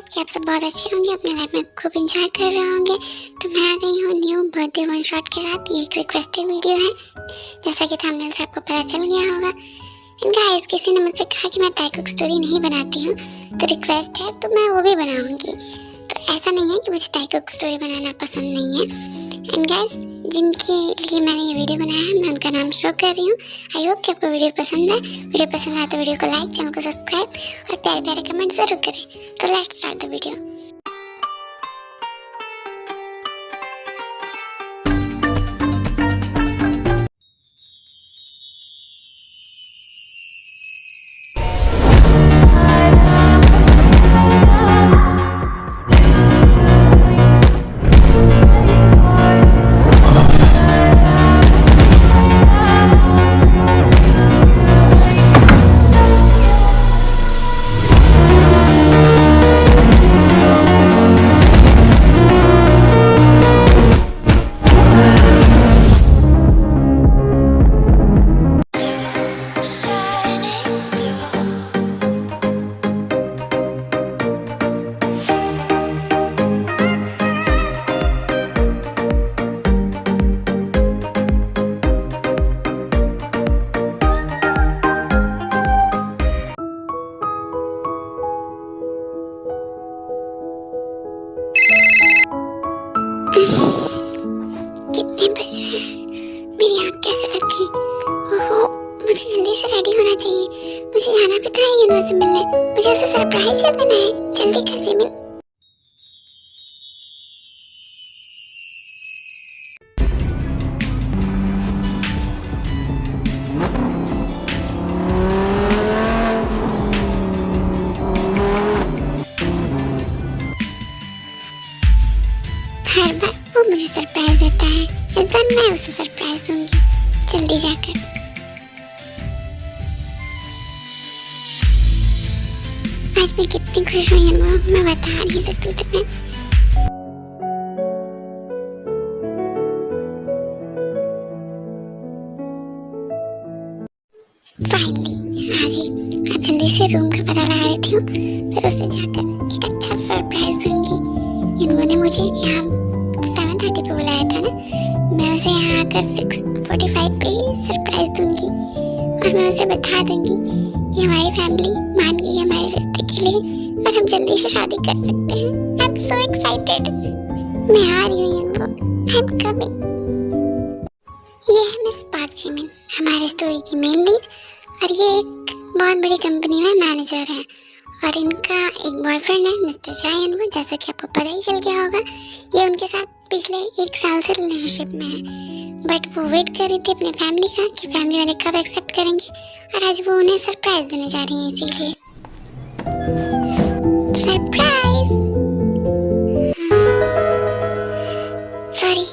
Hope कि आप सब बहुत अच्छे होंगे, अपने लाइफ में खूब एंजॉय कर रहे होंगे। तो मैं आ गई हूँ न्यू बर्थडे वन शॉट के साथ। ये एक रिक्वेस्टेड वीडियो है, जैसा कि थंबनेल से आपको पता चल गया होगा। गाइस, किसी ने मुझसे कहा कि मैं टाइकुक स्टोरी नहीं बनाती हूँ, तो रिक्वेस्ट है तो मैं वो भी बनाऊंगी। तो ऐसा नहीं है कि मुझे टाइकुक स्टोरी बनाना पसंद नहीं है। एंड गाइस, जिनके लिए मैंने ये वीडियो बनाया है, मैं उनका नाम शो कर रही हूँ। आई होप कि आपको वीडियो पसंद है। वीडियो पसंद आए तो वीडियो को लाइक, चैनल को सब्सक्राइब और प्यारे प्यारे कमेंट जरूर करें। तो लेट्स स्टार्ट द वीडियो। कितने बज रहे हैं? मेरी आँख कैसे लग गई? ओहो, मुझे जल्दी से रेडी होना चाहिए। मुझे जाना भी था यूनो से मिलने। मुझे ऐसे सरप्राइज देना है। जल्दी कर जिमिन। हर बार वो मुझे सरप्राइज देता है, इस बार मैं उसे सरप्राइज दूंगी। जल्दी जाकर। आज मैं कितनी खुश हुई हूँ, मैं बता नहीं सकती तुम्हें। फाइनली आ गई। अब जल्दी से रूम का पता लगा लेती हूँ, फिर उसे जाकर एक अच्छा सरप्राइज दूंगी। इन्होंने मुझे यहाँ 7:30 पे बुलाया था ना, मैं उसे यहाँ आकर 6:45 पे सरप्राइज दूंगी। और मैं उसे बता दूंगी कि हमारी फैमिली मान गई हमारे रिश्ते के लिए और हम जल्दी से शादी कर सकते हैं। I am so excited. मैं आ रही हूँ इनको। I am coming. ये है मिस पार्क जिमिन, हमारे स्टोरी की मेन लीड, और ये एक बहुत बड़ी कंपनी में मैनेजर है। और इनका एक बॉयफ्रेंड है मिस्टर जायन, वो जैसा कि आपको पता ही चल गया होगा। ये उनके साथ पिछले 1 साल से रिलेशनशिप में है, बट वो वेट कर रही थी अपने फैमिली का कि फैमिली वाले कब एक्सेप्ट करेंगे, और आज वो उन्हें सरप्राइज देने जा रही हैं। इसीलिए सरप्राइज। सॉरी।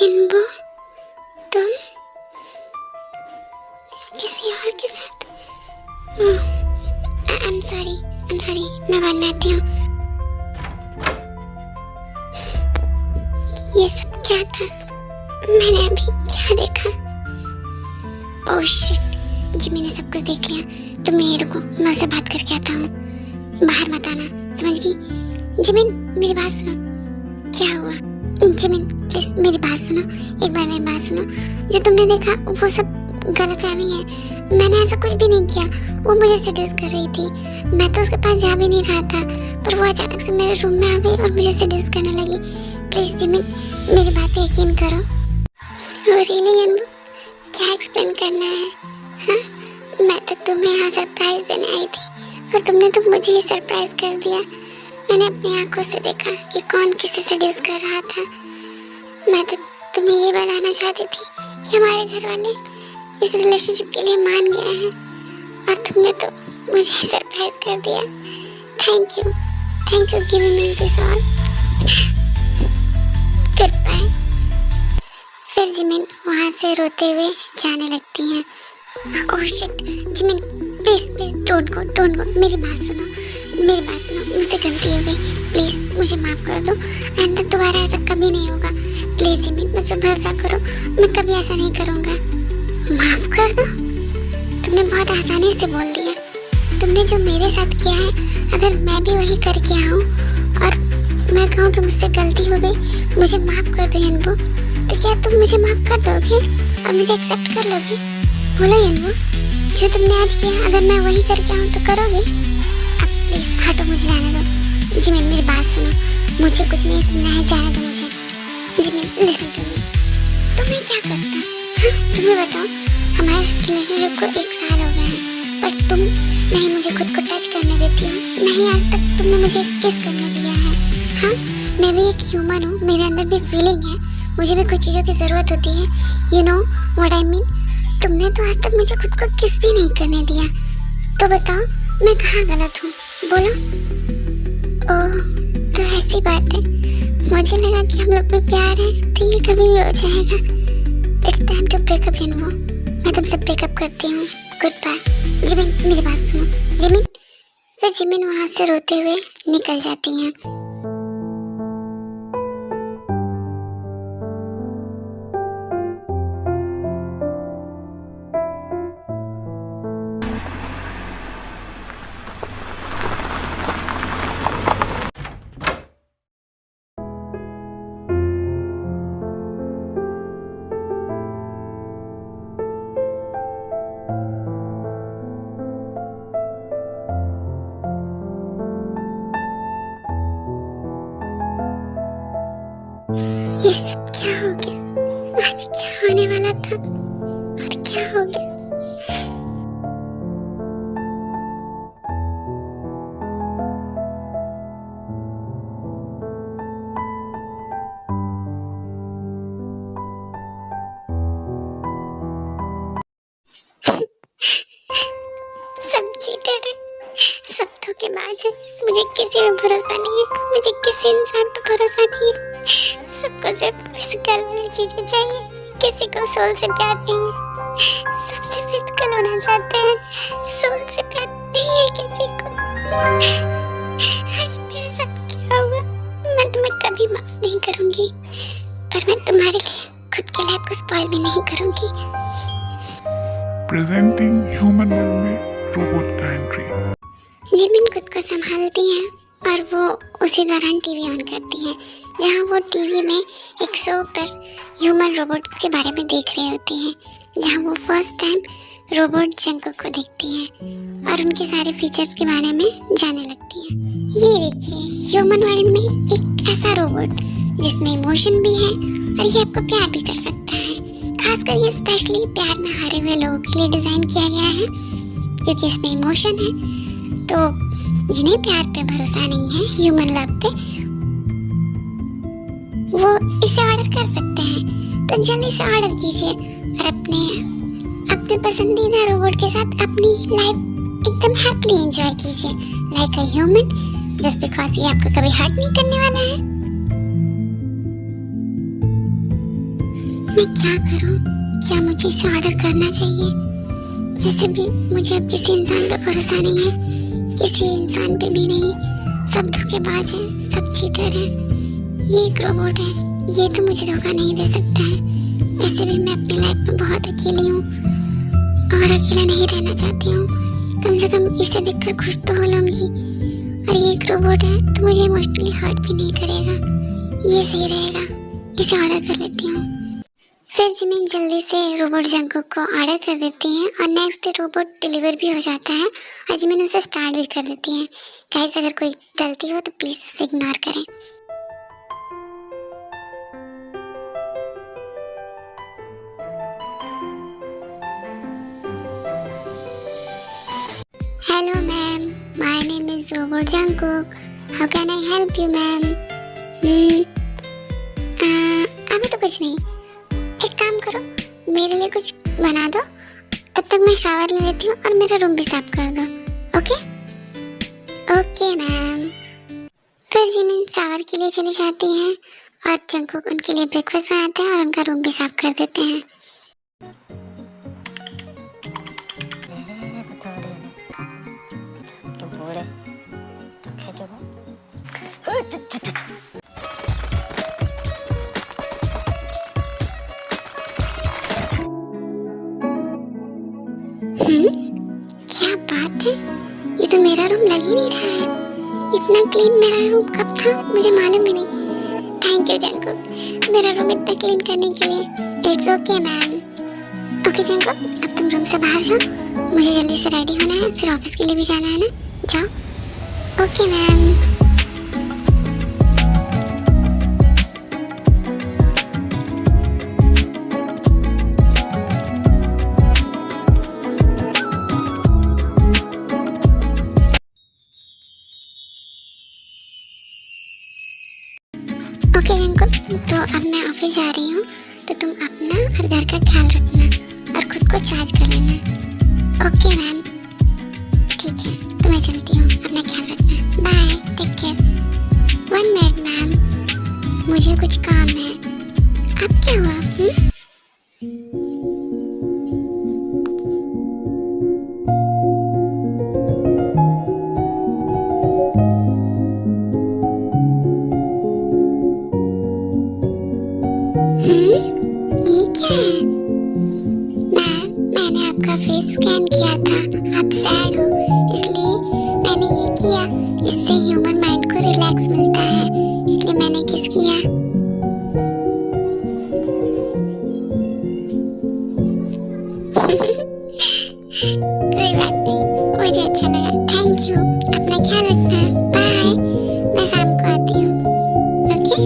इनको तुम किसी और के साथ? आई एम सॉरी, मैं मान लेती हूँ। ये सब क्या था? मैंने अभी क्या देखा? ओह शिट, जी मैंने सब कुछ देख लिया। तुम यहीं रुको, मैं उससे बात करके आता हूँ। बाहर मत आना, समझ गई? जिमिन, मेरी बात सुनो। क्या हुआ? जिमिन प्लीज मेरी बात सुनो, एक बार मेरी बात सुनो। जो तुमने देखा वो सब गलतफहमी है। मैंने ऐसा कुछ भी नहीं किया। वो मुझे सेड्यूस कर रही थी। मैं तो उसके पास जा भी नहीं रहा था, पर वो अचानक से मेरे रूम में आ गई और मुझे सेड्यूस करने लगी। प्लीज जिमिन, मेरी बात पे यकीन करो। रियली अनबू, क्या एक्सप्लेन करना है? हाँ, मैं तो तुम्हें यहाँ सरप्राइज देने आई थी और तुमने तो मुझे ही सरप्राइज कर दिया। मैंने अपनी आंखों से देखा कि कौन किसे सेड्यूस कर रहा था। मैं तो तुम्हें ये बताना चाहती थी कि हमारे घर वाले इस रिलेशनशिप के लिए मान गए हैं, और तुमने तो मुझे सरप्राइज कर दिया। Thank you giving me this all. Good bye. फिर जिमिन वहाँ से रोते हुए जाने लगती हैं। Oh shit, Jimin please don't go. मेरी बात सुनो, मुझसे गलती हो गई। प्लीज मुझे माफ कर दो। एंड दोबारा ऐसा कभी नहीं होगा। प्लीज जिमिन, मुझ पर भरोसा करो, मैं कभी ऐसा नहीं करूँगा। माफ कर दो? तुमने बहुत आसानी से बोल दिया। तुमने जो मेरे साथ किया है, अगर मैं भी वही करके आऊँ और मैं कहूँ कि मुझसे गलती हो गई, मुझे माफ कर दो यनबू, तो क्या तुम मुझे माफ कर दोगे और मुझे एक्सेप्ट कर लोगे? बोलो यनबू, जो तुमने आज किया अगर मैं वही करके आऊँ तो करोगे? अब प्लीज हटो, मुझे जाने दो। जिमिन मेरी बात सुनो, मुझे कुछ नहीं सुनना है, जाने दो मुझे। जिमिन लिसन टू मी, तो मैं क्या करता? हाँ तुम्हें बताओ, हमारे रिलेशनशिप को 1 साल हो गए हैं, पर तुम नहीं मुझे खुद को टच करने देती हो, नहीं आज तक तुमने मुझे किस करने दिया है। हाँ मैं भी एक ह्यूमन हूँ, मेरे अंदर भी फीलिंग है, मुझे भी कुछ चीज़ों की ज़रूरत होती है। You know what I mean. तुमने तो आज तक मुझे खुद को किस भी नहीं करने दिया, तो बताओ मैं कहाँ गलत हूँ? बोलो। ओह तो ऐसी बात है, मुझे लगा कि हम लोग में प्यार है, तो ये कभी भी हो जाएगा। इट्स टाइम टू ब्रेकअप यनबू, मैं तुमसे ब्रेकअप करती हूँ, गुड बाय। जिमिन मेरी बात सुनो, जिमिन। फिर जिमिन वहाँ से रोते हुए निकल जाती हैं। ये सब क्या हो गया? आज क्या होने वाला था और क्या हो गया? सब चीटर है, सब धोखेबाज है, मुझे किसी पे भरोसा नहीं है, मुझे किसी इंसान पे भरोसा नहीं है। सबको सिर्फ फिजिकल वाली चीजें चाहिए, किसी को सोल से प्यार नहीं है। सबसे फिजिकल होना चाहते हैं, सोल से प्यार नहीं है किसी को। आज मेरे साथ क्या हुआ, मैं तुम्हें कभी माफ नहीं करूंगी, पर मैं तुम्हारे लिए खुद के लाइफ को स्पॉइल भी नहीं करूंगी। प्रेजेंटिंग ह्यूमन वर्ल्ड में रोबोट का एंट्री। जिमिन खुद को संभालती हैं और वो उसी दौरान टीवी ऑन करती हैं, जहाँ वो टीवी में एक शो पर ह्यूमन रोबोट के बारे में देख रही होती हैं, जहाँ वो फर्स्ट टाइम रोबोट जंगकुक को देखती हैं और उनके सारे फीचर्स के बारे में जानने लगती हैं। ये देखिए, ह्यूमन वर्ल्ड में एक ऐसा रोबोट जिसमें इमोशन भी है और ये आपको प्यार भी कर सकता है। खासकर ये स्पेशली प्यार में हारे हुए लोगों के लिए डिज़ाइन किया गया है, क्योंकि इसमें इमोशन है। तो जिन्हें प्यार पे भरोसा नहीं है, ह्यूमन लव पे, वो इसे ऑर्डर कर सकते हैं। तो जल्दी से ऑर्डर कीजिए और अपने पसंदीदा रोबोट के साथ अपनी लाइफ एकदम हैप्पीली एंजॉय कीजिए, like a human, just because ये आपको कभी हर्ट नहीं करने वाला है। मैं क्या करूं? क्या मुझे इसे ऑर्डर करना चाहिए? वैसे भी मुझे अब किसी इंसान पे भरोसा नहीं है, किसी इंसान पे भी नहीं। सब धोखेबाज है, सब चीटर है। ये एक रोबोट है, ये तो मुझे धोखा नहीं दे सकता है। वैसे भी मैं अपनी लाइफ में बहुत अकेली हूँ और अकेला नहीं रहना चाहती हूँ। कम से कम इसे देखकर खुश तो हो लूँगी। और ये एक रोबोट है तो मुझे इमोशनली हर्ट भी नहीं करेगा। ये सही रहेगा, इसे ऑर्डर कर लेती हूँ। फिर जिमिन जल्दी से रोबोट जंगकुक को ऑर्डर कर देती हैं और नेक्स्ट डे रोबोट डिलीवर भी हो जाता है और जिमिन उसे स्टार्ट भी कर देती हैं। गाइस, अगर कोई गलती हो तो प्लीज़ इसे इग्नोर करें। Hello ma'am, my name is robot Jungkook, how can I help you ma'am? अभी तो कुछ नहीं, एक काम करो, मेरे लिए कुछ बना दो, तब तक मैं शावर ले लेती हूँ और मेरा रूम भी साफ कर दो। Okay okay ma'am. फिर जिमिन शावर के लिए चली जाती हैं और जंगकुक उनके लिए ब्रेकफास्ट बनाते हैं और उनका रूम भी साफ कर देते हैं। क्या बात है, ये तो मेरा रूम लग ही नहीं रहा है। इतना क्लीन मेरा रूम कब था मुझे मालूम ही नहीं। थैंक यू जंकुक, मेरा रूम इतना क्लीन करने के लिए। It's okay ma'am. Okay Jungkook, अब तुम रूम से बाहर जाओ, मुझे जल्दी से रेडी होना है, फिर ऑफिस के लिए भी जाना है ना। जाओ। Okay ma'am. ओके जंकुक, तो अब मैं ऑफिस जा रही हूँ, तो तुम अपना और घर का ख्याल रखना और खुद को चार्ज कर लेना। ओके मैम, ठीक है, तो मैं चलती हूँ, अपना ख्याल रखना। Bye, take care. 1 minute ma'am, मुझे कुछ काम है। अब क्या हुआ? ये क्या है? मैंने आपका फेस स्कैन किया था, आप सैड हो, इसलिए मैंने ये किया। इससे ह्यूमन माइंड को रिलैक्स मिलता है, इसलिए मैंने किस किया। कोई बात नहीं, मुझे अच्छा लगा। थैंक यू, अपना ख्याल रखना। बाय, मैं शाम को आती हूँ। ओके।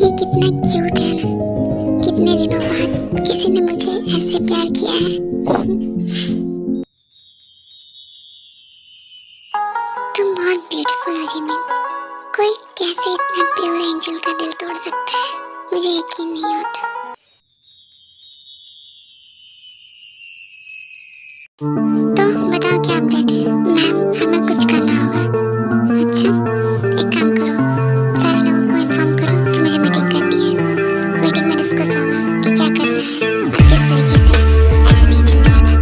ये कितना क्यूट है ना, कितने दिनों बाद किसी ने मुझे ऐसे प्यार किया है। तुम बहुत ब्यूटीफुल हो जिमिन। कोई कैसे इतना प्योर एंजल का दिल तोड़ सकता है, मुझे यकीन नहीं होता। तो बताओ क्या अपडेट है मैम, हमें कुछ करना होगा। अच्छा, एक काम करो, सारे लोगों को इन्फॉर्म करो कि मुझे मीटिंग करनी है। मीटिंग में डिस्कस होगा कि क्या करना है और किस तरीके से। ऐसे नहीं चलने वाला।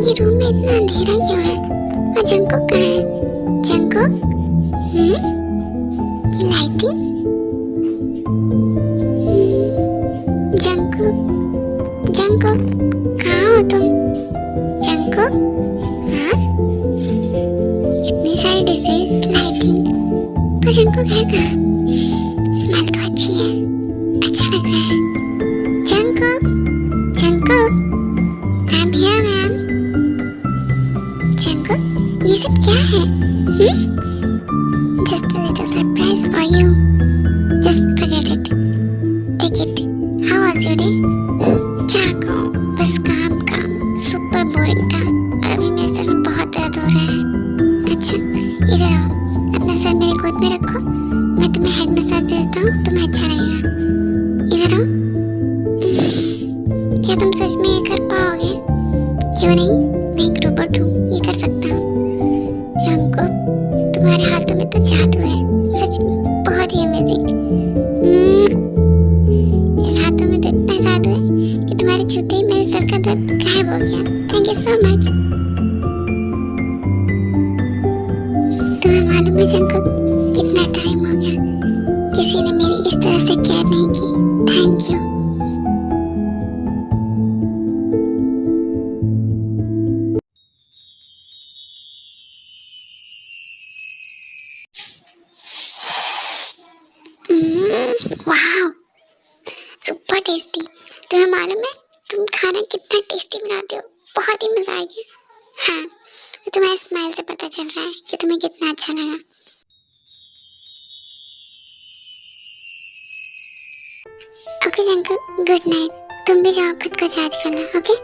ये रूम में इतना अंधेरा क्यों है? और जंकुक कहाँ है? जंकुक? ये लाइटिंग? जंकुक? जंकुक? कहाँ हो तुम? जंकुक? हाँ? इतनी सारी डिशेस, लाइटिंग, पर जंकुक है कहाँ? स्मेल तो अच्छी है, अच्छा लग रहा है। Jungkook? Jungkook? I'm here, ma'am. Jungkook, ये सब क्या है? Just a little surprise for you. Just forget it. Take it. How was your day? क्या कहूँ, बस काम काम, super boring था, और अभी मेरे सर में बहुत दर्द हो रहा है। अच्छा, इधर आओ, अपना सर मेरे गोद में रखो, मैं तुम्हें हेड मसाज देता हूँ, तुम्हें अच्छा लगेगा। इधर आओ। क्या तुम सच में ये कर पाओगे? क्यों नहीं, मैं एक रोबोट हूँ, ये कर सकता हूँ। जंकुक, तुम्हारे हाथों में तो जादू है, सच में बहुत ही अमेजिंग। इस हाथों में तो इतना जादू है कि तुम्हारे छूते ही मेरे सर का दर्द गायब हो गया। Thank you so much. तुम्हें मालूम है जंकुक, कितना टाइम हो गया किसी ने मेरी इस तरह से केयर नहीं की। Thank you. वाह, सुपर टेस्टी। तुम्हें मालूम है तुम खाना कितना टेस्टी बनाते हो, बहुत ही मजा आ गया। हाँ, तो तुम्हारे स्माइल से पता चल रहा है कि तुम्हें कितना अच्छा लगा। Okay Jungkook, good night. तुम भी जाओ, खुद को चार्ज कर लो। Okay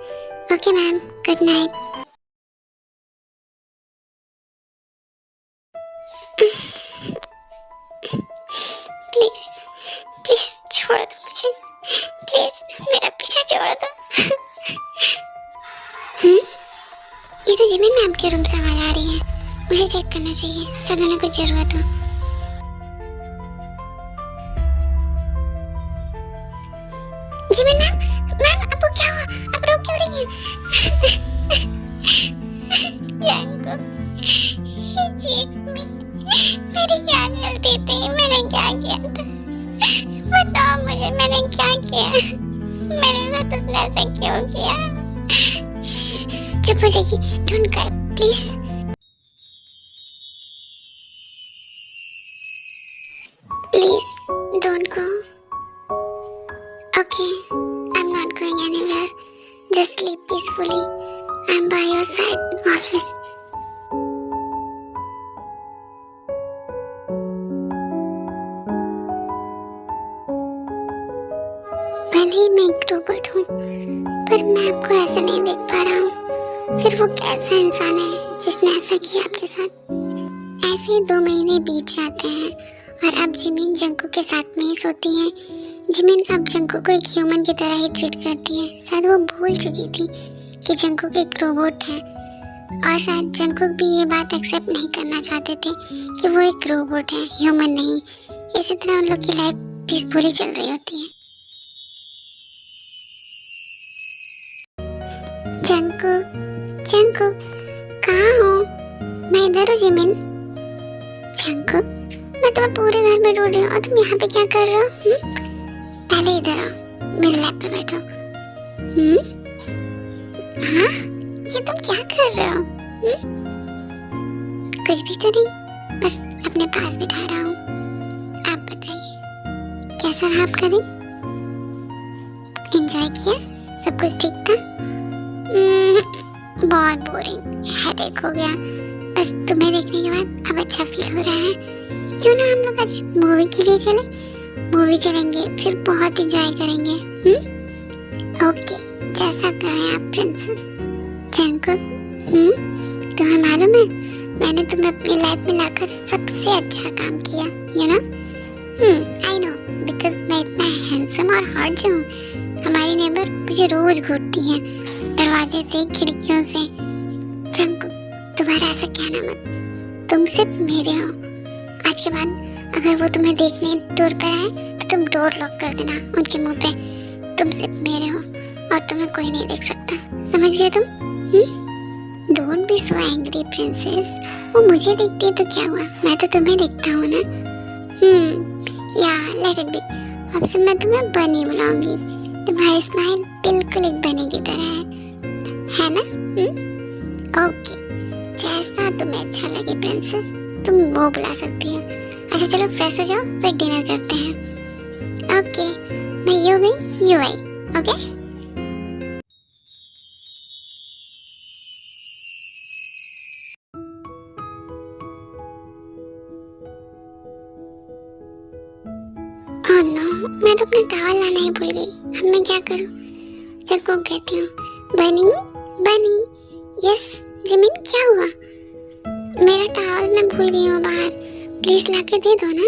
okay ma'am, good night. Please please छोड़ दो मुझे, प्लीज मेरा पीछा छोड़ दो। ये तो जिमिन मैम के रूम से आवाज आ रही है, मुझे चेक करना चाहिए, शायद उन्हें कुछ जरूरत हो। जिमिन मैम, मैम आपको क्या हुआ? आप रो क्यों रही हैं? Jungkook, he cheated me। मेरी क्या गलती थी? मैंने क्या किया था? बताओ मुझे, मैंने क्या किया? मेरे साथ उसने ऐसा क्यों किया? चुप हो जाइए, don't cry please. Please don't go. Okay, I'm not going anywhere. Just sleep peacefully. I'm by your side always. भले ही मैं एक रोबोट हूँ, पर मैं आपको ऐसे नहीं देख पा रहा हूँ। फिर वो कैसा इंसान है जिसने ऐसा किया आपके साथ? ऐसे ही 2 महीने बीत जाते हैं और अब जिमिन जंगकुक के साथ में ही सोती है। जिमिन अब जंगकुक को एक ह्यूमन की तरह ही ट्रीट करती है। शायद वो भूल चुकी थी कि जंगकुक एक रोबोट है, और शायद जंगकुक भी ये बात एक्सेप्ट नहीं करना चाहते थे कि वो एक रोबोट है, ह्यूमन नहीं। इसी तरह उन लोग की लाइफ पीसफुली चल रही होती है। जंगकुक, जंगकुक, कहाँ हो? मैं इधर हूँ जिमिन। जंगकुक, मैं तुम्हें पूरे घर में ढूंढ रही हूँ और तुम यहाँ पे क्या कर रहे हो? पहले इधर आओ, मेरे लैप पे बैठो। हाँ, ये तुम क्या कर रहे हो? कुछ भी तो नहीं, बस अपने पास बिठा रहा हूँ। आप बताइए, कैसा रहा आपका दिन? एंजॉय किया? सब कुछ ठीक था? बहुत बोरिंग, हेडेक हो गया। बस तुम्हें देखने के बाद अब अच्छा फील हो रहा है। क्यों ना हम लोग आज मूवी के लिए चले? मूवी चलेंगे, फिर बहुत एंजॉय करेंगे। ओके, जैसा कहें आप प्रिंसेस। जंगकुक, तुम्हें मालूम है मैंने तुम्हें अपनी लाइफ में लाकर सबसे अच्छा काम किया, you know? I know, because मैं इतना हैंडसम और हॉट जो हूँ, हमारी नेबर मुझे रोज घूरती है दरवाजे से, खिड़कियों से। जंगकुक, दोबारा ऐसा कहना मत, तुम सिर्फ मेरे हो। आज के बाद अगर वो तुम्हें देखने डोर पर आए तो तुम डोर लॉक कर देना उनके मुंह पे। तुम सिर्फ मेरे हो और तुम्हें कोई नहीं देख सकता, समझ गए तुम? Don't be so angry princess. वो मुझे देखती है तो क्या हुआ, मैं तो तुम्हें देखता हूँ ना। या लेट इट बी। अब से मैं तुम्हें बनी बुलाऊंगी। तुम्हारी स्माइल बिल्कुल एक बनी की तरह है ना? ओके, जैसा तुम्हें अच्छा लगे प्रिंसेस, तुम वो बुला सकती हो। अच्छा चलो फ्रेश हो जाओ, फिर डिनर करते हैं। ओके, मैं ये हो गई, यू आई। ओके, ओह नो, मैं तो अपना टॉवल लाना ही भूल गई। अब मैं क्या करूं? जंगकुक कहती हूँ, बनी बनी। यस जिमिन, क्या हुआ? मेरा टॉवल मैं भूल गई हूँ बाहर, प्लीज लाके दे दो ना।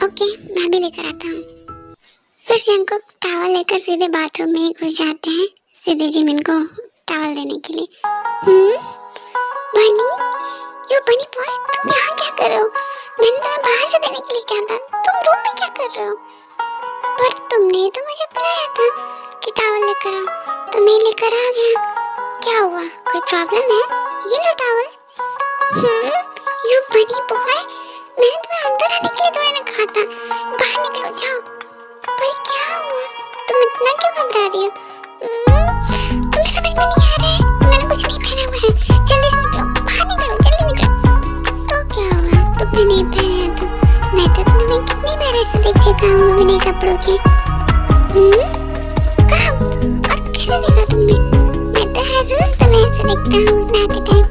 ओके, मैं भी लेकर आता हूँ। फिर जंगकुक टॉवल लेकर सीधे बाथरूम में ही घुस जाते हैं, सीधे जिमिन को टॉवल देने के लिए। बनी, यो बनी बॉय, तुम यहाँ क्या कर रहे हो? मैंने तुम्हें बाहर से देने के लिए कहा था, तुम रूम में क्या कर रहे हो? पर तुमने तो मुझे बुलाया था कि टॉवल लेकर आओ, तो मैं लेकर आ गया। क्या हुआ, कोई प्रॉब्लम है? ये लो टॉवल। यू बनी बॉय, मैंने तुम्हें अंदर आने के लिए थोड़ी ना कहा था, बाहर निकलो, जाओ। पर क्या हुआ, तुम इतना क्यों घबरा रही हो? तुम्हें समझ में नहीं आ रहा है, मैंने कुछ नहीं पहना हुआ है। जल्दी से निकलो, बाहर निकलो, जल्दी निकलो। तो क्या हुआ, तुमने नहीं पहना था? मैं तो तुम्हें कितनी बार ऐसे देख चुका हूँ बिना कपड़ों के। कब और कैसे देखा तुमने? मैं तो हर रोज तुम्हें ऐसे देखता हूँ नहाते time.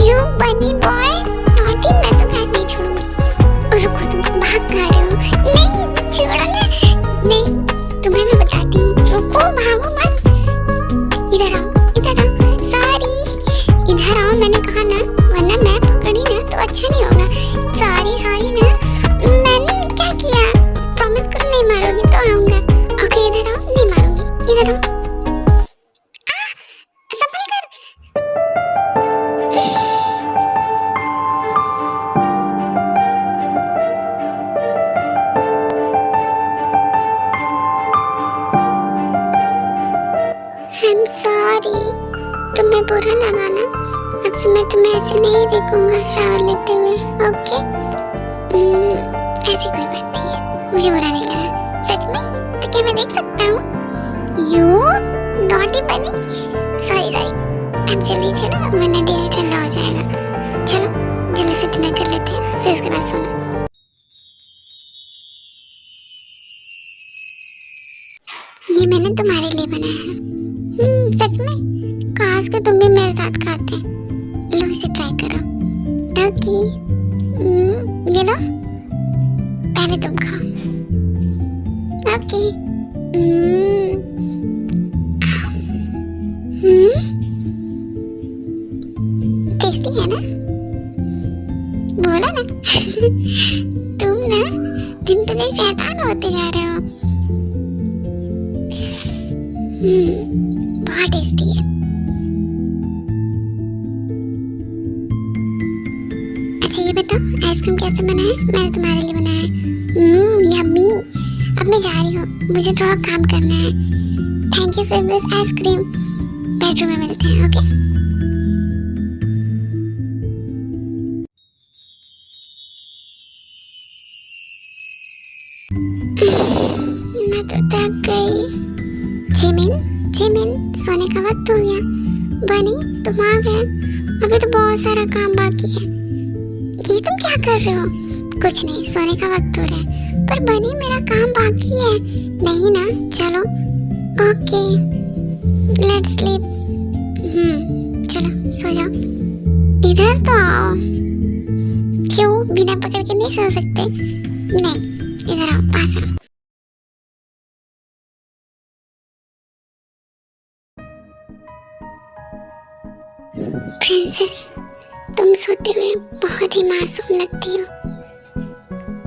You bunny boy, naughty, मैं तुम्हें आज नहीं छोड़ूंगी। रुको, तुम भाग कहाँ रहे हो? नहीं छोड़ो ना, नहीं, तुम्हें मैं बताती हूँ, रुको, भागो मत। इधर आओ, इधर आओ, सॉरी, इधर आओ, मैंने कहा ना, वरना मैं पकड़ी ना तो अच्छा नहीं होगा। सॉरी सॉरी ना, मैंने क्या किया? प्रॉमिस करो नहीं मारोगी तो आऊंगा। ओके, इधर आओ, नहीं मारूंगी, इधर आओ। संभल कर, अब से मैं तुम्हें ऐसे नहीं देखूंगा शावर लेते हुए, ओके? ऐसी कोई बात नहीं है, मुझे बुरा नहीं लगा। सच में? तो क्या मैं देख सकता हूँ? यू नॉटी बनी। सॉरी। अब जल्दी चलो, वरना डिनर ठंडा हो जाएगा। चलो जल्दी से डिनर कर लेते हैं, फिर उसके बाद सोना। ये मैंने तुम्हारे लिए बनाया है। सच में? काश को तुम भी मेरे साथ खाते। लो इसे ट्राई करो। ओके, ये लो, पहले तुम खाओ। ओके। टेस्टी है ना? बोला ना। तुम ना दिन पे दिन शैतान होते जा रहे हो। बहुत टेस्टी है। अच्छा ये बताओ, आइसक्रीम कैसे बना है? मैंने तुम्हारे लिए बनाया है। यम्मी। अब मैं जा रही हूँ, मुझे थोड़ा काम करना है। Thank you for this ice cream. Bedroom में मिलते हैं, ओके? मैं तो थक गई। जिमिन, सोने का वक्त हो गया। बनी, तुम आ गए। अभी तो बहुत सारा काम बाकी है। ये तुम क्या कर रहे हो? कुछ नहीं, सोने का वक्त हो रहा है। पर बनी, मेरा काम बाकी है। नहीं ना? चलो, ओके, लेट्स स्लीप। चलो सो जाओ। इधर तो आओ। क्यों, बिना पकड़ के नहीं सो सकते? नहीं, इधर आओ, पास आओ। प्रिंसेस, तुम सोते हुए बहुत ही मासूम लगती हो।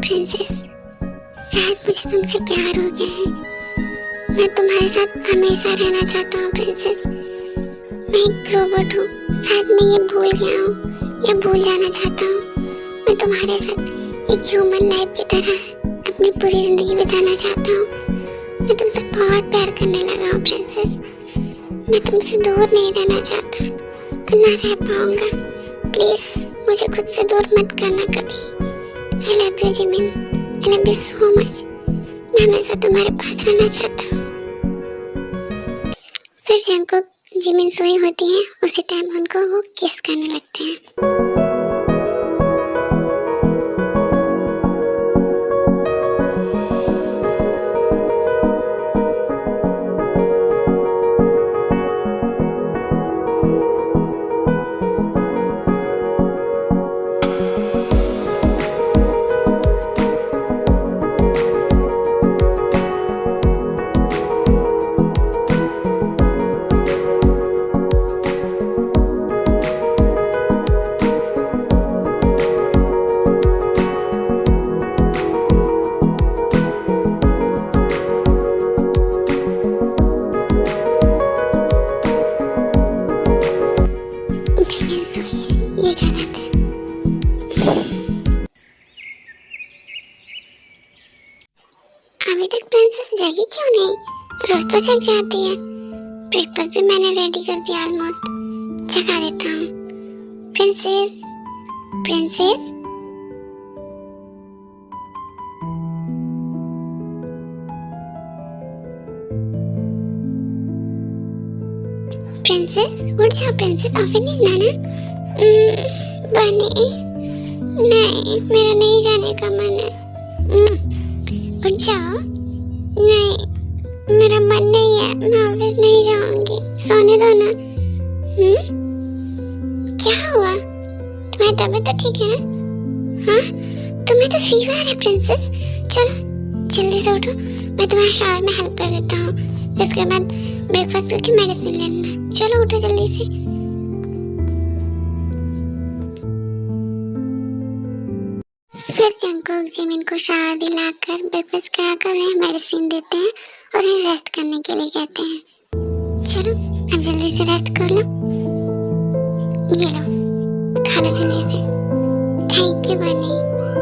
प्रिंसेस, शायद मुझे तुमसे प्यार हो गया है। मैं तुम्हारे साथ हमेशा रहना चाहता हूँ प्रिंसेस। मैं एक रोबोट हूँ, शायद मैं ये भूल गया हूँ या भूल जाना चाहता हूँ। मैं तुम्हारे साथ एक ह्यूमन लाइफ की तरह अपनी पूरी जिंदगी बिताना चाहता हूँ। मैं तुमसे बहुत प्यार करने लगा हूँ प्रिंसेस। मैं तुमसे दूर नहीं रहना चाहता और ना रह पाऊंगा। प्लीज मुझे खुद से दूर मत करना कभी। I love you Jimin, I love you so much। मैं हमेशा तुम्हारे पास रहना चाहता हूँ। फिर जंकुक जिमिन सोई होती है, उसी टाइम उनको वो किस करने लगते हैं। ये गलत है। अभी तक प्रिंसेस जगी क्यों नहीं? रोज तो जग जाती है। ब्रेकफास्ट भी मैंने रेडी कर दिया ऑलमोस्ट। जगा देता हूँ। प्रिंसेस, प्रिंसेस, प्रिंसेस उठ जाओ प्रिंसेस, ऑफिस नहीं जाना। बनी, नहीं, मेरा नहीं जाने का मन है। उठ जाओ। नहीं, मेरा मन नहीं है, मैं ऑफिस नहीं जाऊंगी, सोने दो ना। क्या हुआ? तुम्हारी तबीयत तो ठीक है ना? हाँ, तुम्हें तो फीवर है प्रिंसेस। चलो जल्दी से उठो, मैं तुम्हारे शावर में हेल्प कर देता हूँ। उसके बाद ब्रेकफास्ट करके मेडिसिन लेना। चलो उठो जल्दी से। फिर जंकुक जिमिन को शावर दिलाकर ब्रेकफास्ट कराकर उन्हें मेडिसिन देते हैं और उन्हें रेस्ट करने के लिए कहते हैं। चलो अब जल्दी से रेस्ट कर लो। ये लो, खा लो जल्दी से। थैंक यू बनी,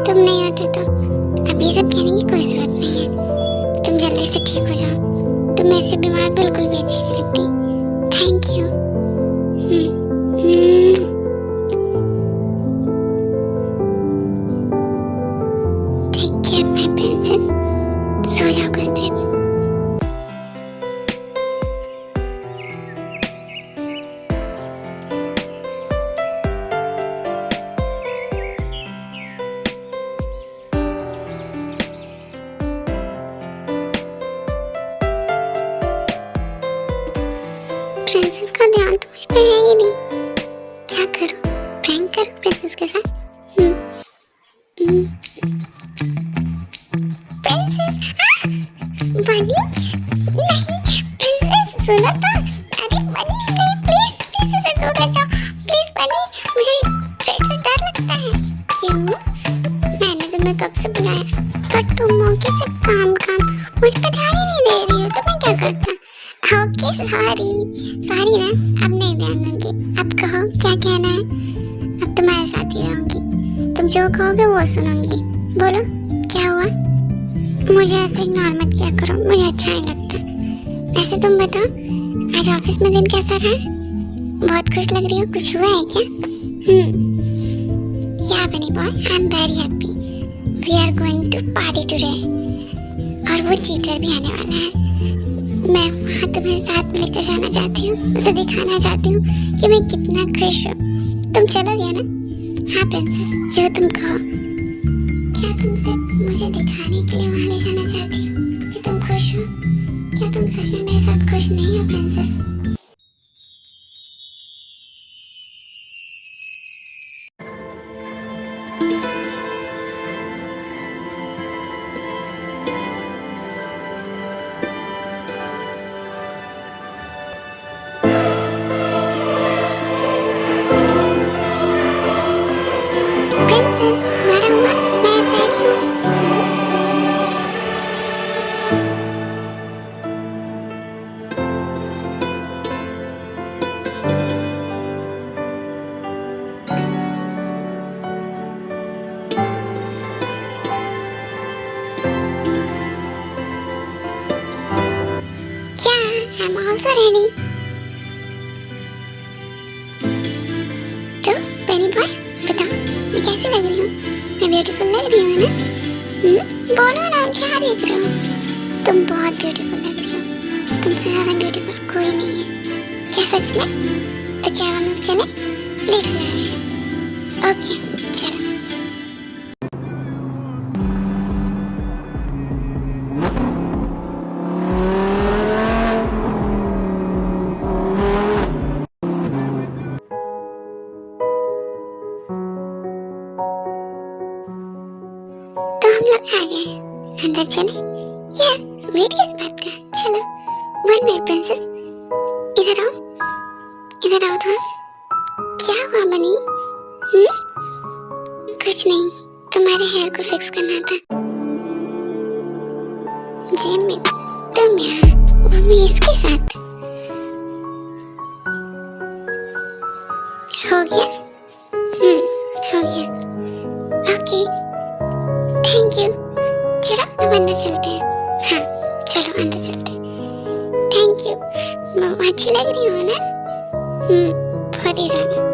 तुम नहीं होते तो अब ये सब कहने की कोई जरूरत नहीं है। तुम जल्दी से ठीक हो जाओ। तुम मेरे से बीमार बिल्कुल भी अच्छी नहीं लगती। Thank you. सो जाओ कुछ देर। प्रिंसेस का ध्यान तो मुझ पे है ही नहीं। क्या करूं? प्रैंक करूं प्रिंसेस के साथ? प्रिंसेस बनी नहीं। प्रिंसेस सुनो तो। अरे बनी नहीं, प्लीज प्लीज इसे दूर ले जाओ। प्लीज बनी, मुझे पेट से डर लगता है। क्यों? मैंने तुम्हें कब से बुलाया पर तुम मौके से काम मुझ पे ध्यान ही नहीं दे रही हो, तो मैं क्या करता? ओके सॉरी सॉरी ना, अब नहीं ध्यान दूंगी। अब कहो क्या कहना है? अब तुम्हारे साथ ही रहूंगी, तुम जो कहोगे वो सुनूंगी। बोलो क्या हुआ? मुझे ऐसे इग्नोर मत किया करो, मुझे अच्छा नहीं लगता। वैसे तुम बताओ, आज ऑफिस में दिन कैसा रहा? बहुत खुश लग रही हो, कुछ हुआ है क्या? या bunny boy, I am very happy. We are going to party today, और वो चीटर भी आने वाला है। मैं वहाँ तुम्हें साथ में लेकर जाना चाहती हूँ, उसे दिखाना चाहती हूँ कि मैं कितना खुश हूँ। तुम चलोगे ना? हाँ प्रिंसेस, जो तुम कहो। क्या तुमसे मुझे दिखाने के लिए वहाँ ले जाना चाहती हो कि तुम खुश हो? क्या तुम सच में मेरे साथ खुश नहीं हो प्रिंसेस? प्रिंसेस तुम्हारा हुआ, मैं रेडी हूँ। क्या? I am also ready. तो बेनी बॉय बताओ, मैं कैसी लग रही हूँ? मैं ब्यूटीफुल लग रही हूँ ना? बोलो ना, क्या देख रहे हो? तुम बहुत ब्यूटीफुल लग रही हो, तुमसे ज़्यादा ब्यूटीफुल कोई नहीं है। क्या सच में? तो क्या हम लोग चले? लेट हो रहे हैं। ओके चलो। तो हम लोग आ गए, अंदर चले? यस, वेट किस बात का? चलो। 1 मिनट प्रिंसेस, इधर आओ, इधर आओ थोड़ा। क्या हुआ बनी? कुछ नहीं, तुम्हारे हेयर को फिक्स करना था। जिम में? तुम यहाँ, वो भी इसके साथ? हो गया? हो गया। Okay thank you. चलो अब अंदर चलते हैं। हाँ चलो अंदर चलते हैं। थैंक यू, मैं अच्छी लग रही हूँ ना? बहुत ही ज्यादा।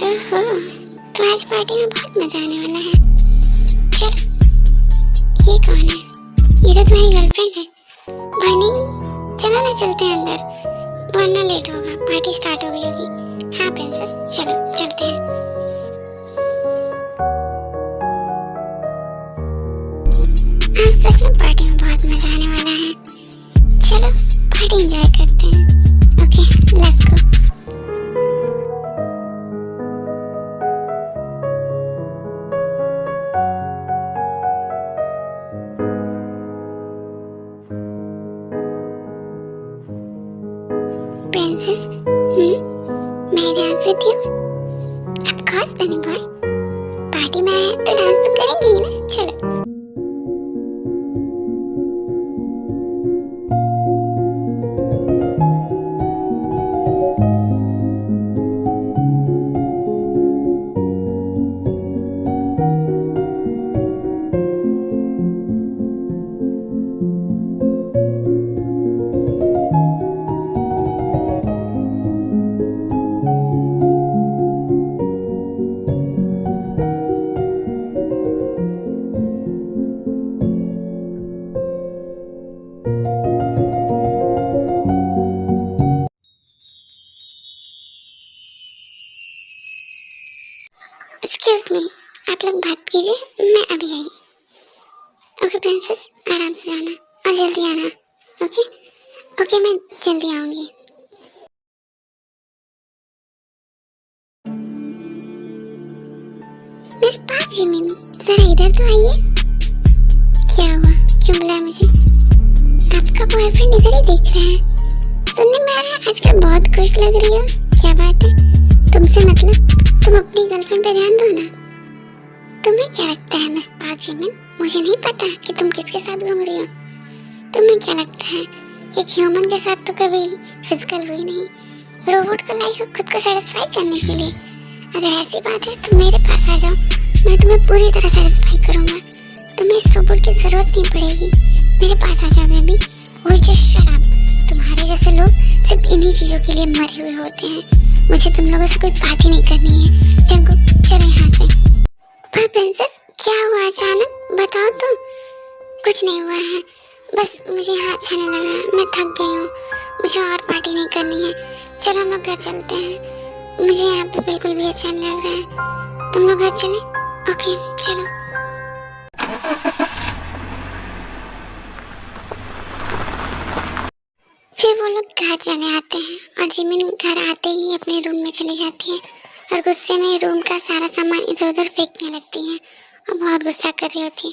ओहो, तो आज पार्टी में बहुत मजा आने वाला है। चलो, ये कौन है? ये तो तुम्हारी गर्लफ्रेंड है। बनी, चलो ना चलते हैं अंदर, वरना लेट होगा, पार्टी स्टार्ट हो गई होगी। हाँ प्रिंसेस, चलो चलते हैं। आज सच में पार्टी में बहुत मजा आने वाला है। चलो पार्टी एंजॉय करते हैं। Okay let's go. प्रिंसेस, मैं dance with you? Of course बनी बॉय, पार्टी में आए तो डांस तो करेंगे ही ना। चलो। एक्सक्यूज मी, आप लोग बात कीजिए, मैं अभी आई। ओके प्रिंसेस, आराम से जाना और जल्दी आना। ओके ओके, मैं जल्दी आऊंगी। मिस पार्क जिमिन, जरा इधर तो आइए। क्या हुआ, क्यों बुलाया मुझे? आपका बॉयफ्रेंड इधर ही दिख रहा है। सुनने में आ रहा है आजकल बहुत खुश लग रही हो। क्या बात है? तुमसे मतलब तुम अपनी गर्लफ्रेंड पे ध्यान दो ना। तुम्हें क्या लगता है मिस पार्क जिमिन, मुझे नहीं पता कि तुम किसके साथ घूम रही हो। तुम्हें क्या लगता है एक ह्यूमन के साथ तो कभी फिजिकल हुई नहीं, रोबोट को लाई हो खुद को सेटिस्फाई करने के लिए। अगर ऐसी बात है तो मेरे पास आ जाओ, मैं तुम्हें पूरी तरह सेटिस्फाई करूंगा। तुम्हें इस रोबोट की जरूरत नहीं पड़ेगी। मेरे पास आ जाओ बेबी। वो जो शराब, तुम्हारे जैसे लोग सिर्फ इन्हीं चीजों के लिए मरे हुए होते हैं। मुझे तुम लोगों से कोई बात ही नहीं करनी है। जंगू चलो यहाँ से। पर प्रिंसेस, क्या हुआ अचानक, बताओ तो। कुछ नहीं हुआ है, बस मुझे यहाँ अच्छा नहीं लग रहा है। मैं थक गई हूँ, मुझे और पार्टी नहीं करनी है। चलो हम लोग घर चलते हैं। मुझे यहाँ पे बिल्कुल भी अच्छा नहीं लग रहा है। तुम लोग घर चले? ओके चलो। फिर वो लोग घर चले आते हैं और जिमिन घर आते ही अपने रूम में चली जाती है और गुस्से में रूम का सारा सामान इधर उधर फेंकने लगती है और बहुत गुस्सा कर रही होती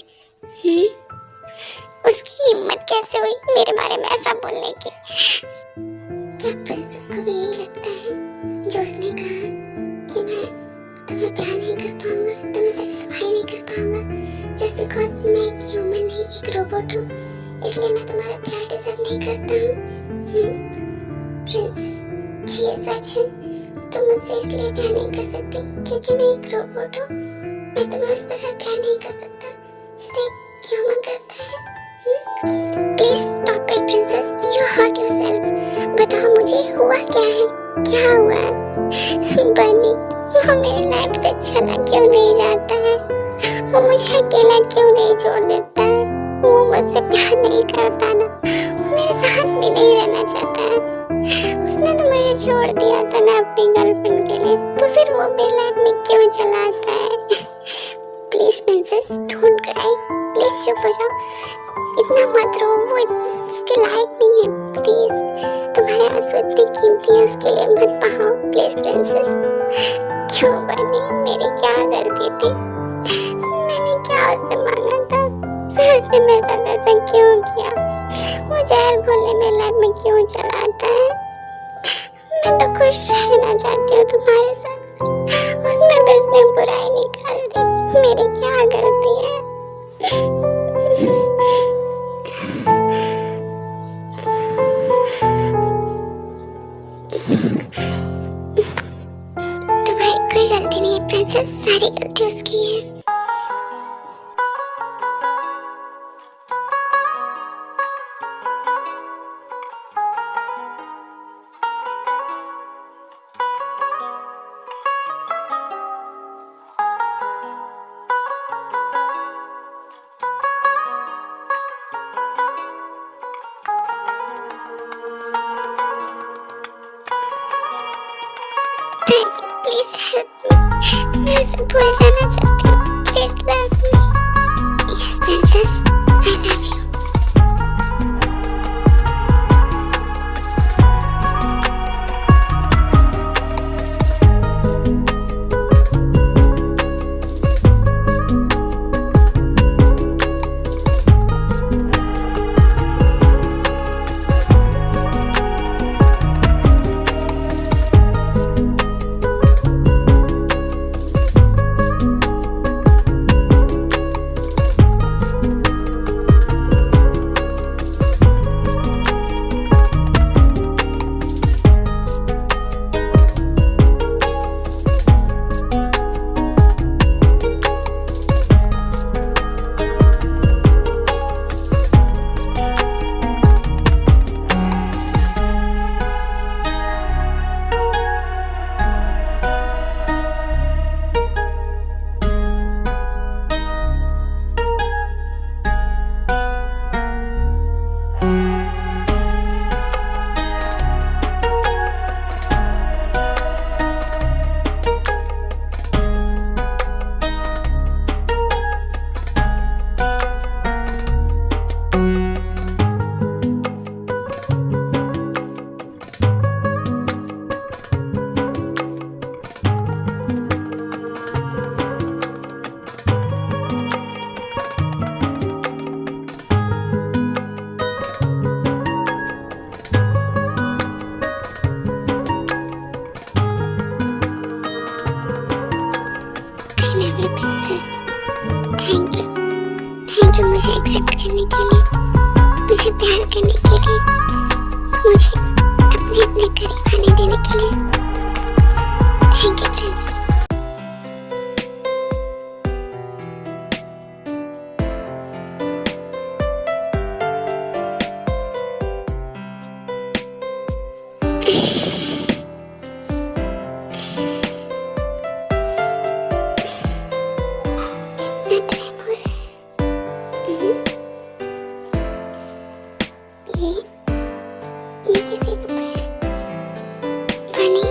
है। उसकी हिम्मत कैसे हुई मेरे बारे में ऐसा बोलने की? क्या प्रिंसेस को भी यही लगता है जो उसने कहा कि मैं तुम्हें प्यार नहीं कर पाऊंगा, तुम्हें सेटिस्फाई नहीं कर पाऊंगा जस्ट बिकॉज मैं एक ह्यूमन नहीं, एक रोबोट हूँ, इसलिए मैं तुम्हारा प्यार डिजर्व नहीं करता हूँ। प्रिंसेस, ये सच है? तुम मुझसे इसलिए प्यार नहीं कर सकती क्योंकि मैं एक रोबोट हूँ? मैं तुम्हें उस तरह प्यार नहीं कर सकता जैसे एक ह्यूमन करता है। Please stop it princess, you hurt yourself. बताओ मुझे हुआ क्या है, क्या हुआ? बनी, वो मेरी लाइफ से चला क्यों नहीं जाता है? वो मुझे अकेला क्यों नहीं छोड़ देता है? वो मुझसे प्यार नहीं करता ना, वो मेरे साथ भी नहीं रहना चाहता है। उसने तो मुझे छोड़ दिया था ना अपनी गर्लफ्रेंड के लिए, तो फिर वो मेरी लाइफ में क्यों चला आता है? Please princess don't cry, please चुप हो जाओ, इतना मत रो, वो इसके लायक नहीं है। प्लीज, तुम्हारे आंसू इतने कीमती है, उसके लिए मत बहाओ प्लीज प्रिंसेस। क्यों बनी, मेरी क्या गलती थी? मैंने क्या उससे मांगा था, फिर उसने मेरे साथ ऐसा क्यों किया? वो जहर घोलने मेरी लाइफ में क्यों चला आता है? मैं तो खुश रहना चाहती हूँ तुम्हारे साथ, उसमें भी उसने बुराई निकाल दी। मेरी क्या गलती है? तुम्हारी कोई गलती नहीं है प्रिंसेस, सारी गलती उसकी है। प्लीज हेल्प मी, मैं उसे भूल जाना चाहती हूँ। Please love me. Yes princess, I love you. Princess. Thank you मुझे एक्सेप्ट करने के लिए, मुझे प्यार करने के लिए, मुझे अपने करीब आने देने के लिए। Thank you princess. ये किसी कपड़े हैं? बनी